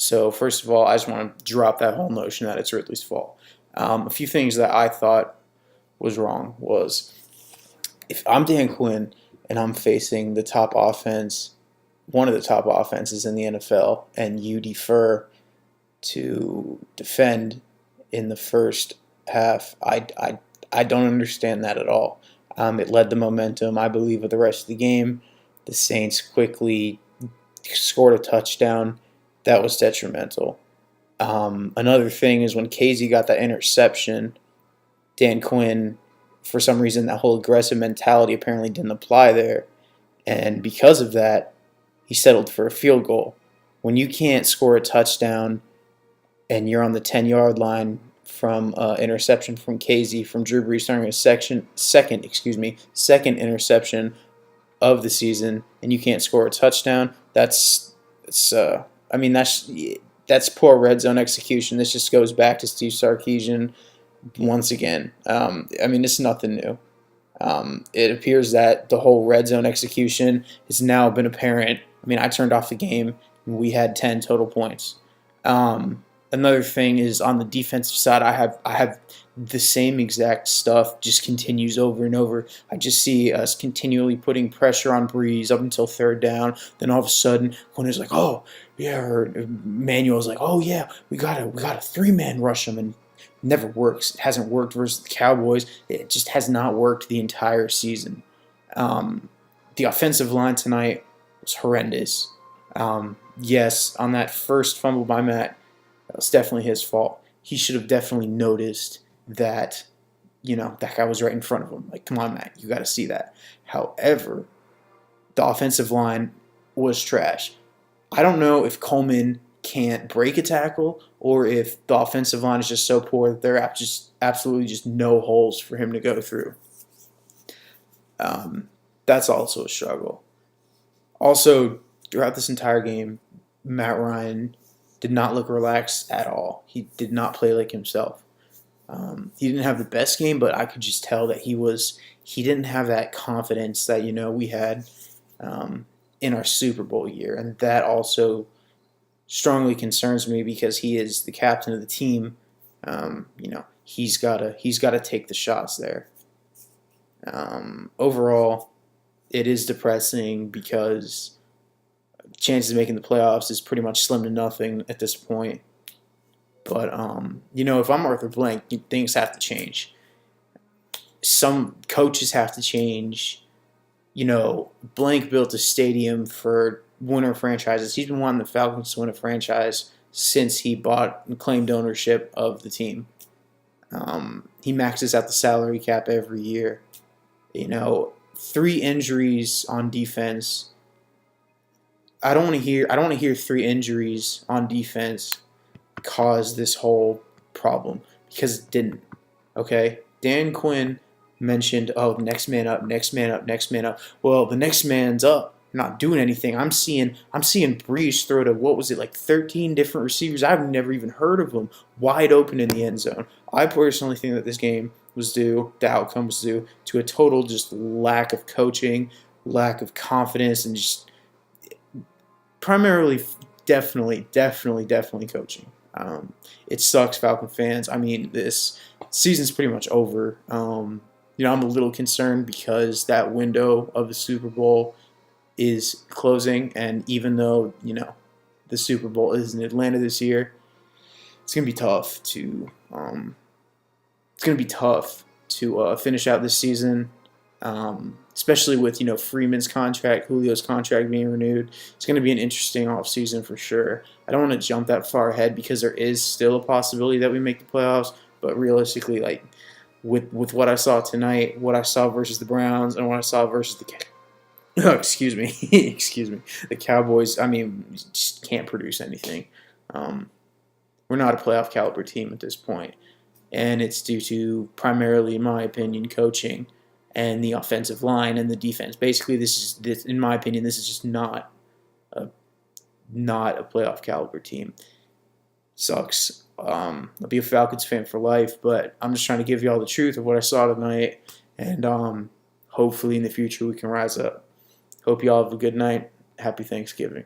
So first of all, I just want to drop that whole notion that it's Ridley's fault. A few things that I thought was wrong was if I'm Dan Quinn and I'm facing the top offense, one of the top offenses in the NFL, and you defer to defend in the first half, I don't understand that at all. It led the momentum, I believe, of the rest of the game. The Saints quickly scored a touchdown. That was detrimental. Another thing is when Casey got that interception, Dan Quinn, for some reason, that whole aggressive mentality apparently didn't apply there. And because of that, he settled for a field goal. When you can't score a touchdown and you're on the 10-yard line from interception from Casey, from Drew Brees starting a second interception of the season, and you can't score a touchdown, that's poor red zone execution. This just goes back to Steve Sarkisian once again. It's nothing new. It appears that the whole red zone execution has now been apparent. I turned off the game and we had 10 total points. Another thing is on the defensive side, I have the same exact stuff just continues over and over. I just see us continually putting pressure on Breeze up until third down. Then all of a sudden, Quinn is like, "Oh yeah," or Manuel's like, "Oh yeah, we got a three-man rush him," and never works. It hasn't worked versus the Cowboys. It just has not worked the entire season. The offensive line tonight was horrendous. Yes, on that first fumble by Matt, that was definitely his fault. He should have definitely noticed that, that guy was right in front of him. Like, come on, Matt, you got to see that. However, the offensive line was trash. I don't know if Coleman can't break a tackle or if the offensive line is just so poor that there are just absolutely just no holes for him to go through. That's also a struggle. Also, throughout this entire game, Matt Ryan did not look relaxed at all. He did not play like himself. He didn't have the best game, but I could just tell that he didn't have that confidence that we had in our Super Bowl year, and that also strongly concerns me because he is the captain of the team. He's gotta take the shots there. Overall, it is depressing because chances of making the playoffs is pretty much slim to nothing at this point. But if I'm Arthur Blank, things have to change. Some coaches have to change. Blank built a stadium for winner franchises. He's been wanting the Falcons to win a franchise since he bought and claimed ownership of the team. He maxes out the salary cap every year. 3 injuries on defense. I don't want to hear 3 injuries on defense cause this whole problem, because it didn't. Okay? Dan Quinn mentioned, next man up, next man up, next man up. Well, the next man's up, not doing anything. I'm seeing Breeze throw to 13 different receivers. I've never even heard of them, wide open in the end zone. I personally think that this game was due, the outcome was due to a total just lack of coaching, lack of confidence, and just primarily, definitely coaching. It sucks, Falcon fans. This season's pretty much over. I'm a little concerned because that window of the Super Bowl is closing, and even though the Super Bowl is in Atlanta this year, it's gonna be tough to finish out this season. Especially with Freeman's contract, Julio's contract being renewed. It's going to be an interesting offseason for sure. I don't want to jump that far ahead because there is still a possibility that we make the playoffs, but realistically, with what I saw tonight, what I saw versus the Browns, and what I saw versus the the Cowboys, just can't produce anything. We're not a playoff caliber team at this point, and it's due to primarily, in my opinion, coaching and the offensive line and the defense. Basically, in my opinion, this is just not a playoff caliber team. Sucks. I'll be a Falcons fan for life, but I'm just trying to give you all the truth of what I saw tonight, and hopefully in the future we can rise up. Hope you all have a good night. Happy Thanksgiving.